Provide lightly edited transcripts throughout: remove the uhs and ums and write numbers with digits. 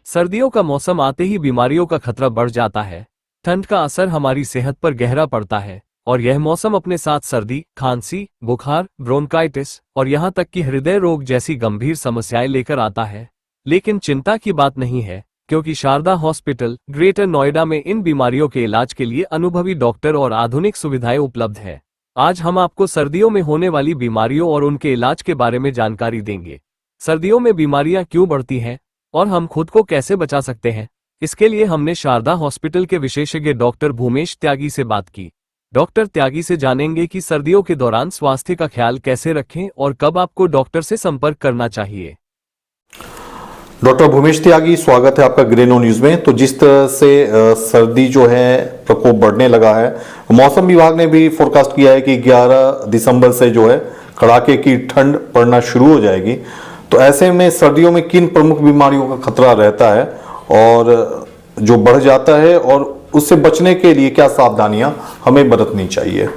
सर्दियों का मौसम आते ही बीमारियों का खतरा बढ़ जाता है। ठंड का असर हमारी सेहत पर गहरा पड़ता है और यह मौसम अपने साथ सर्दी, खांसी, बुखार, ब्रोंकाइटिस और यहाँ तक कि हृदय रोग जैसी गंभीर समस्याएं लेकर आता है। लेकिन चिंता की बात नहीं है, क्योंकि शारदा हॉस्पिटल, ग्रेटर नोएडा में इन बीमारियों के इलाज के लिए अनुभवी डॉक्टर और आधुनिक सुविधाएं उपलब्ध है। आज हम आपको सर्दियों में होने वाली बीमारियों और उनके इलाज के बारे में जानकारी देंगे। सर्दियों में बीमारियां क्यों बढ़ती हैं और हम खुद को कैसे बचा सकते हैं, इसके लिए हमने शारदा हॉस्पिटल के विशेषज्ञ डॉक्टर भूमेश त्यागी से बात की। डॉक्टर त्यागी से जानेंगे कि सर्दियों के दौरान स्वास्थ्य का ख्याल कैसे रखें और कब आपको डॉक्टर से संपर्क करना चाहिए। डॉक्टर भूमेश त्यागी, स्वागत है आपका ग्रेनो न्यूज में। तो जिस तरह से सर्दी जो है प्रकोप बढ़ने लगा है, मौसम विभाग ने भी फोरकास्ट किया है कि 11 दिसंबर से जो है कड़ाके की ठंड पड़ना शुरू हो जाएगी। तो ऐसे में सर्दियों में किन प्रमुख बीमारियों का खतरा रहता है और जो बढ़ जाता है, और उससे बचने के लिए क्या सावधानियां हमें बरतनी चाहिए?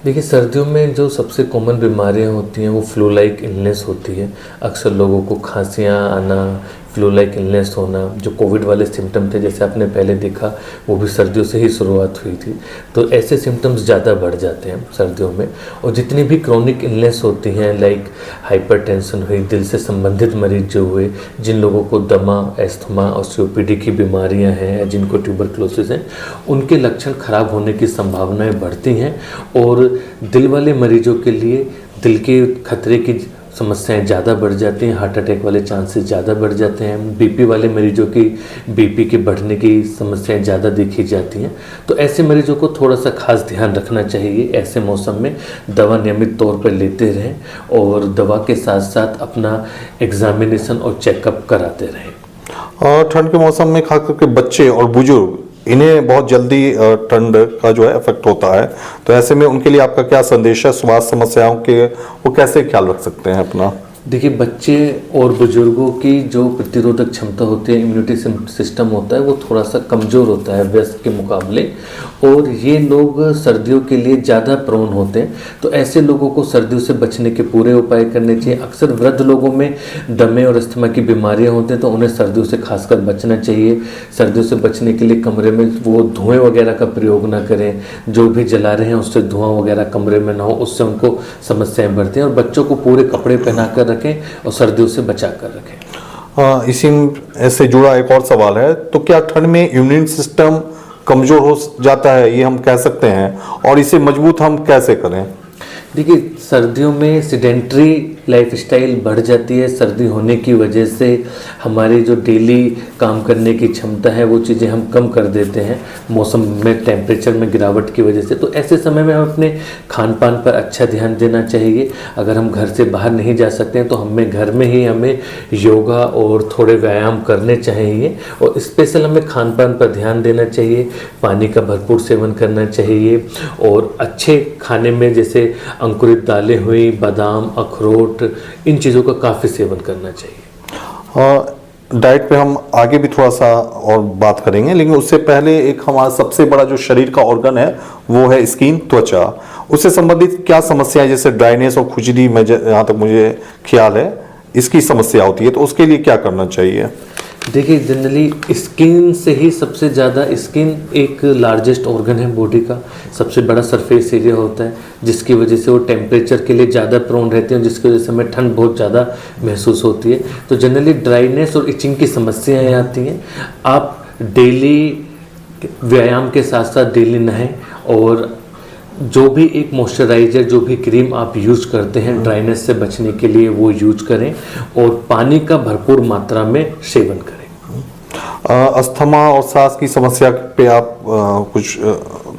देखिए, सर्दियों में जो सबसे कॉमन बीमारियां होती हैं वो फ्लू लाइक इलनेस होती है। अक्सर लोगों को खांसियां आना, फ्लू लाइक इलनेस होना, जो कोविड वाले सिम्टम थे जैसे आपने पहले देखा, वो भी सर्दियों से ही शुरुआत हुई थी। तो ऐसे सिम्टम्स ज़्यादा बढ़ जाते हैं सर्दियों में। और जितनी भी क्रोनिक इलनेस होती हैं, लाइक हाइपरटेंशन हुई, दिल से संबंधित मरीज जो हुए, जिन लोगों को दमा, एस्थमा और सीओपीडी की बीमारियां हैं, जिनको ट्यूबरक्लोसिस है, उनके लक्षण खराब होने की संभावनाएं बढ़ती हैं। और दिल वाले मरीजों के लिए दिल के खतरे की समस्याएं ज़्यादा बढ़ जाती हैं, हार्ट अटैक वाले चांसेस ज़्यादा बढ़ जाते हैं। बीपी वाले मरीजों की बीपी के बढ़ने की समस्याएं ज़्यादा देखी जाती हैं। तो ऐसे मरीजों को थोड़ा सा खास ध्यान रखना चाहिए। ऐसे मौसम में दवा नियमित तौर पर लेते रहें और दवा के साथ साथ अपना एग्जामिनेशन और चेकअप कराते रहें। और ठंड के मौसम में खास करके बच्चे और बुजुर्ग, इन्हें बहुत जल्दी ठंड का जो है इफेक्ट होता है। तो ऐसे में उनके लिए आपका क्या संदेश है? स्वास्थ्य समस्याओं के वो कैसे ख्याल रख सकते हैं अपना? देखिए, बच्चे और बुजुर्गों की जो प्रतिरोधक क्षमता होती है, इम्यूनिटी सिस्टम होता है, वो थोड़ा सा कमज़ोर होता है वयस्क के मुकाबले, और ये लोग सर्दियों के लिए ज़्यादा प्रोन होते हैं। तो ऐसे लोगों को सर्दियों से बचने के पूरे उपाय करने चाहिए। अक्सर वृद्ध लोगों में दमे और अस्थमा की बीमारियां होती हैं, तो उन्हें सर्दियों से खासकर बचना चाहिए। सर्दियों से बचने के लिए कमरे में वो धुएँ वगैरह का प्रयोग ना करें, जो भी जला रहे हैं उससे धुआं वगैरह कमरे में ना हो, उससे उनको समस्याएँ बढ़ती हैं। और बच्चों को पूरे कपड़े पहना कर रखें और सर्दियों से बचा कर रखें। इसी से जुड़ा एक और सवाल है, तो क्या ठंड में इम्यून सिस्टम कमजोर हो जाता है, ये हम कह सकते हैं, और इसे मजबूत हम कैसे करें? देखिए, सर्दियों में सिडेंट्री लाइफस्टाइल बढ़ जाती है। सर्दी होने की वजह से हमारी जो डेली काम करने की क्षमता है वो चीज़ें हम कम कर देते हैं मौसम में, टेम्परेचर में गिरावट की वजह से। तो ऐसे समय में हम अपने खान पान पर अच्छा ध्यान देना चाहिए। अगर हम घर से बाहर नहीं जा सकते हैं तो हमें घर में ही हमें योगा और थोड़े व्यायाम करने चाहिए, और स्पेशल हमें खान पान पर ध्यान देना चाहिए। पानी का भरपूर सेवन करना चाहिए, और अच्छे खाने में जैसे अंकुरित दालें हुई, बादाम, अखरोट, इन चीज़ों का काफ़ी सेवन करना चाहिए। डाइट पे हम आगे भी थोड़ा सा और बात करेंगे, लेकिन उससे पहले एक हमारा सबसे बड़ा जो शरीर का ऑर्गन है वो है स्किन, त्वचा। उससे संबंधित क्या समस्याएं, जैसे ड्राइनेस और खुजली में जहाँ तक मुझे ख्याल है इसकी समस्या होती है, तो उसके लिए क्या करना चाहिए? देखिए, जनरली स्किन से ही सबसे ज़्यादा, स्किन एक लार्जेस्ट ऑर्गन है बॉडी का, सबसे बड़ा सरफेस एरिया होता है, जिसकी वजह से वो टेम्परेचर के लिए ज़्यादा प्रोन रहते हैं, जिसकी वजह से हमें ठंड बहुत ज़्यादा महसूस होती है। तो जनरली ड्राइनेस और इचिंग की समस्याएं आती हैं। आप डेली व्यायाम के साथ साथ डेली नहाएं, और जो भी एक मॉइस्चराइज़र, जो भी क्रीम आप यूज़ करते हैं ड्राइनेस से बचने के लिए, वो यूज करें, और पानी का भरपूर मात्रा में सेवन करें। अस्थमा और सांस की समस्या पे आप कुछ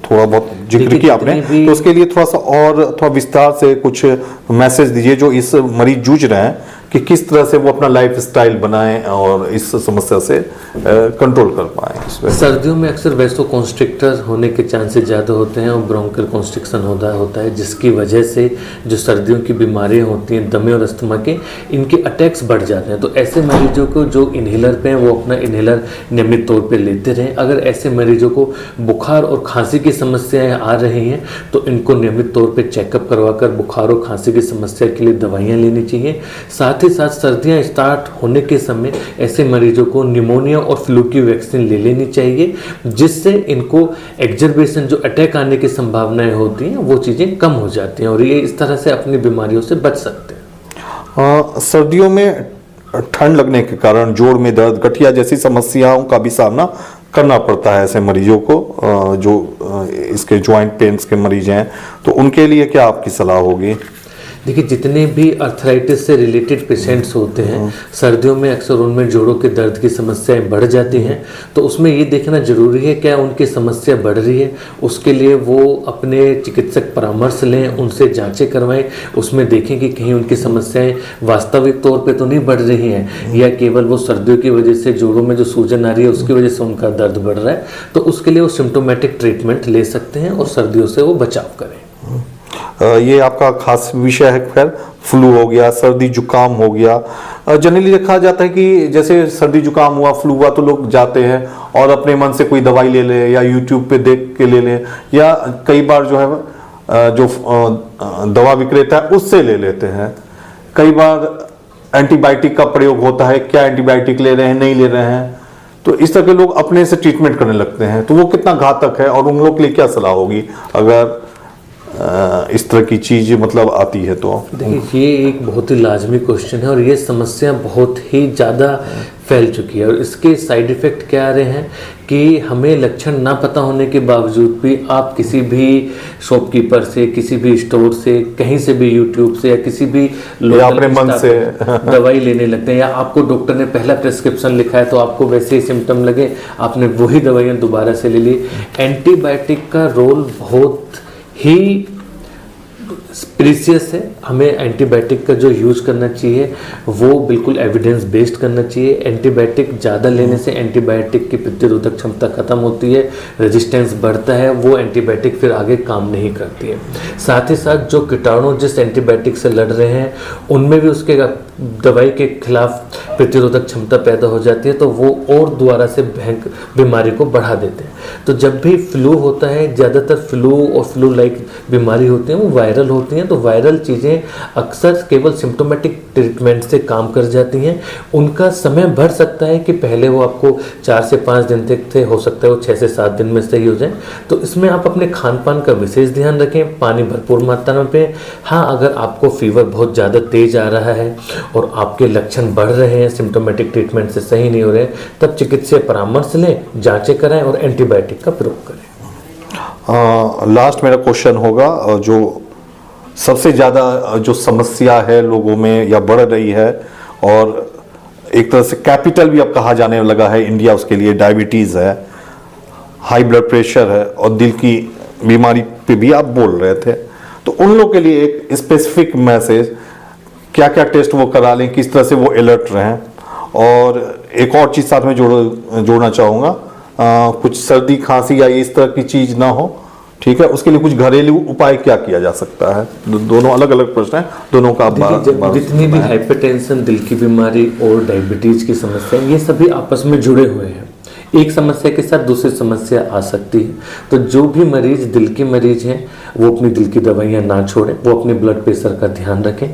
थोड़ा बहुत जिक्र किया आपने, तो उसके लिए थोड़ा सा और थोड़ा विस्तार से कुछ मैसेज दीजिए जो इस मरीज जूझ रहे हैं, कि किस तरह से वो अपना लाइफ स्टाइल बनाएं और इस समस्या से कंट्रोल कर पाएं। सर्दियों में अक्सर वैसोकॉन्स्ट्रिक्टर होने के चांसेस ज़्यादा होते हैं और ब्रोंकल कॉन्स्ट्रिक्शन होता है, जिसकी वजह से जो सर्दियों की बीमारियां होती हैं, दमे और अस्थमा के, इनके अटैक्स बढ़ जाते हैं। तो ऐसे मरीजों को जो इन्हेलर पे हैं वो अपना इन्हेलर नियमित तौर पे लेते रहें। अगर ऐसे मरीजों को बुखार और खांसी की समस्याएं आ रही हैं तो इनको नियमित तौर पर चेकअप करवाकर बुखार और खांसी की समस्या के लिए दवाइयाँ लेनी चाहिए। साथ ही ही साथ सर्दियां स्टार्ट होने के समय ऐसे मरीजों को निमोनिया और फ्लू की वैक्सीन ले लेनी चाहिए, जिससे इनको एग्जर्बेशन जो अटैक आने की संभावनाएं होती हैं वो चीज़ें कम हो जाती हैं और ये इस तरह से अपनी बीमारियों से बच सकते हैं। सर्दियों में ठंड लगने के कारण जोड़ में दर्द, गठिया जैसी समस्याओं का भी सामना करना पड़ता है ऐसे मरीजों को जो इसके जॉइंट पेन्स के मरीज हैं, तो उनके लिए क्या आपकी सलाह होगी? देखिए, जितने भी अर्थराइटिस से रिलेटेड पेशेंट्स होते हैं, सर्दियों में अक्सर उनमें जोड़ों के दर्द की समस्याएं बढ़ जाती हैं, तो उसमें ये देखना जरूरी है क्या उनकी समस्या बढ़ रही है। उसके लिए वो अपने चिकित्सक परामर्श लें, उनसे जांचें करवाएं, उसमें देखें कि कहीं उनकी समस्याएं वास्तविक तौर पे तो नहीं बढ़ रही हैं या केवल वो सर्दियों की वजह से जोड़ों में जो सूजन आ रही है उसकी वजह से उनका दर्द बढ़ रहा है। तो उसके लिए वो सिम्टोमेटिक ट्रीटमेंट ले सकते हैं और सर्दियों से वो बचाव करें। ये आपका खास विषय है। खैर, फ्लू हो गया, सर्दी जुकाम हो गया, जनरली देखा जाता है कि जैसे सर्दी जुकाम हुआ, फ्लू हुआ तो लोग जाते हैं और अपने मन से कोई दवाई ले ले या यूट्यूब पे देख के ले लें, या कई बार जो है जो दवा विक्रेता है उससे ले लेते हैं। कई बार एंटीबायोटिक का प्रयोग होता है, क्या एंटीबायोटिक ले रहे हैं, नहीं ले रहे हैं, तो इस तरह के लोग अपने से ट्रीटमेंट करने लगते हैं, तो वो कितना घातक है और उन लोग के लिए क्या सलाह होगी अगर इस तरह की चीज मतलब आती है? तो देखिए, ये एक बहुत ही लाजमी क्वेश्चन है और ये समस्या बहुत ही ज़्यादा फैल चुकी है और इसके साइड इफ़ेक्ट क्या आ रहे हैं कि हमें लक्षण ना पता होने के बावजूद भी आप किसी भी शॉपकीपर से, किसी भी स्टोर से, कहीं से भी, यूट्यूब से या किसी भी अपने मन से दवाई लेने लगते हैं, या आपको डॉक्टर ने पहला प्रिस्क्रिप्शन लिखा है तो आपको वैसे ही सिम्टम लगे, आपने वही दवाइयाँ दोबारा से ले ली। एंटीबायोटिक का रोल बहुत ही प्रीसियस है। हमें एंटीबायोटिक का जो यूज करना चाहिए वो बिल्कुल एविडेंस बेस्ड करना चाहिए। एंटीबायोटिक ज़्यादा लेने से एंटीबायोटिक की प्रतिरोधक क्षमता खत्म होती है, रेजिस्टेंस बढ़ता है, वो एंटीबायोटिक फिर आगे काम नहीं करती है। साथ ही साथ जो कीटाणु जिस एंटीबायोटिक से लड़ रहे हैं उनमें भी उसके दवाई के खिलाफ प्रतिरोधक क्षमता पैदा हो जाती है, तो वो और दोबारा से बीमारी को बढ़ा देते हैं। तो जब भी फ्लू होता है, ज़्यादातर फ्लू और फ्लू लाइक बीमारी होती हैं वो वायरल होती हैं, तो वायरल चीज़ें अक्सर केवल सिम्टोमेटिक ट्रीटमेंट से काम कर जाती हैं। उनका समय बढ़ सकता है कि पहले वो आपको 4 से 5 दिन तक थे, हो सकता है वो 6 से 7 दिन में सही हो जाए। तो इसमें आप अपने खान पान का विशेष ध्यान रखें, पानी भरपूर मात्रा में पिएं। हाँ, अगर आपको फीवर बहुत ज़्यादा तेज आ रहा है और आपके लक्षण बढ़ रहे हैं, सिम्टोमेटिक ट्रीटमेंट से सही नहीं हो रहे, तब चिकित्सीय परामर्श लें, जांचें कराएं और एंटीबायोटिक का प्रयोग करें। लास्ट मेरा क्वेश्चन होगा, जो सबसे ज़्यादा जो समस्या है लोगों में या बढ़ रही है और एक तरह से कैपिटल भी अब कहा जाने लगा है इंडिया उसके लिए, डायबिटीज़ है, हाई ब्लड प्रेशर है और दिल की बीमारी पे भी आप बोल रहे थे, तो उन लोगों के लिए एक स्पेसिफिक मैसेज, क्या क्या टेस्ट वो करा लें, किस तरह से वो अलर्ट रहें? और एक और चीज़ साथ में जोड़ना चाहूँगा, कुछ सर्दी खांसी या इस तरह की चीज़ ना हो, ठीक है, उसके लिए कुछ घरेलू उपाय क्या किया जा सकता है? दोनों अलग अलग प्रश्न हैं, दोनों का जितनी भी हाइपरटेंशन, दिल की बीमारी और डायबिटीज की समस्या, ये सभी आपस में जुड़े हुए हैं। एक समस्या के साथ दूसरी समस्या आ सकती है। तो जो भी मरीज दिल के मरीज हैं वो अपनी दिल की दवाइयाँ ना छोड़ें, वो अपने ब्लड प्रेशर का ध्यान रखें।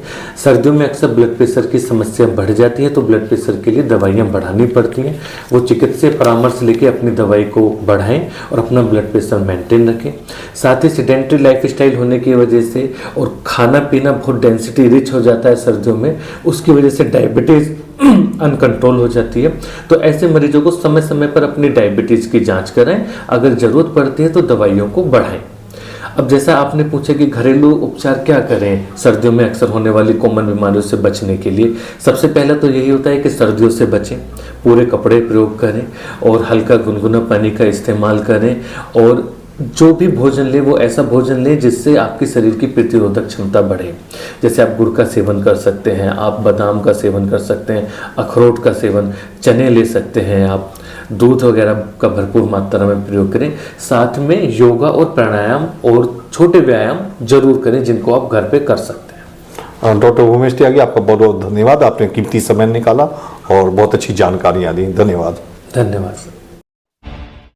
सर्दियों में अक्सर ब्लड प्रेशर की समस्या बढ़ जाती है, तो ब्लड प्रेशर के लिए दवाइयाँ बढ़ानी पड़ती हैं। वो चिकित्सीय परामर्श लेके अपनी दवाई को बढ़ाएं और अपना ब्लड प्रेशर मेंटेन रखें। साथ ही सेडेंटरी लाइफस्टाइल होने की वजह से और खाना पीना बहुत डेंसिटी रिच हो जाता है सर्दियों में, उसकी वजह से डायबिटीज़ अनकंट्रोल हो जाती है। तो ऐसे मरीजों को समय समय पर अपनी डायबिटीज़ की जांच कराएं, अगर ज़रूरत पड़ती है तो दवाइयों को बढ़ाएं। अब जैसा आपने पूछा कि घरेलू उपचार क्या करें सर्दियों में अक्सर होने वाली कॉमन बीमारियों से बचने के लिए, सबसे पहले तो यही होता है कि सर्दियों से बचें, पूरे कपड़े प्रयोग करें और हल्का गुनगुना पानी का इस्तेमाल करें, और जो भी भोजन ले वो ऐसा भोजन लें जिससे आपकी शरीर की प्रतिरोधक क्षमता बढ़े। जैसे आप गुड़ का सेवन कर सकते हैं, आप बादाम का सेवन कर सकते हैं, अखरोट का सेवन, चने ले सकते हैं, आप दूध वगैरह का भरपूर मात्रा में प्रयोग करें। साथ में योगा और प्राणायाम और छोटे व्यायाम जरूर करें जिनको आप घर पे कर सकते हैं। डॉक्टर भूमेश त्यागी, आपका बहुत बहुत धन्यवाद, आपने कीमती समय निकाला और बहुत अच्छी जानकारियाँ दी। धन्यवाद। धन्यवाद।